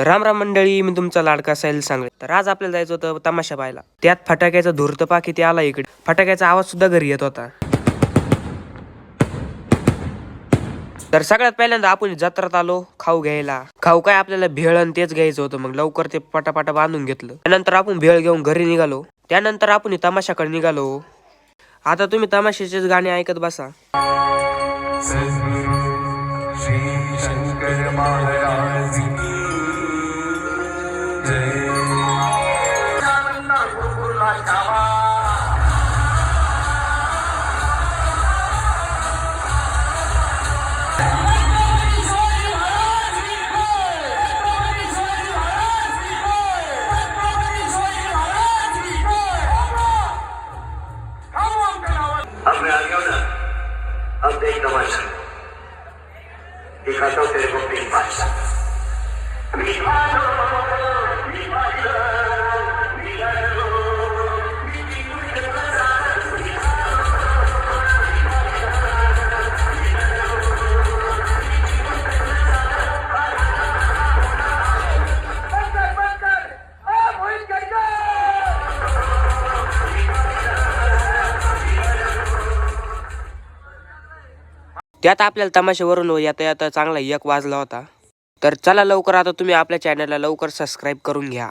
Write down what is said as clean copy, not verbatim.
तर राम राम मंडळी, मी तुमचा लाडका साहिल सांगळे. तर आज आपल्याला जायचं होतं तमाशा पाहायला. त्यात फटाक्याचा धूर्त पा किती आला इकडे. फटाक्याचा आवाज सुद्धा घरी येत होता. तर सगळ्यात पहिल्यांदा आपण जत्रात आलो खाऊ घ्यायला. खाऊ काय आपल्याला भेळ आणि तेच घ्यायचं होतं. मग लवकर ते पटापटा बांधून घेतलं. त्यानंतर आपण भेळ घेऊन घरी निघालो. त्यानंतर आपण तमाशाकडे निघालो. आता तुम्ही तमाशाचेच गाणे ऐकत बसा. श्री शंकर महाराज की जय. अब मैं आ गया हूं ना, अब देख तमाशा दिखाता हूं तेरे को पीर बादशाह. त्यात आपल्याला तमाशावरून येता येता चांगला एक वाजला होता. तर चला लवकर आता तुम्ही आपल्या चॅनलला लवकर सबस्क्राईब करून घ्या.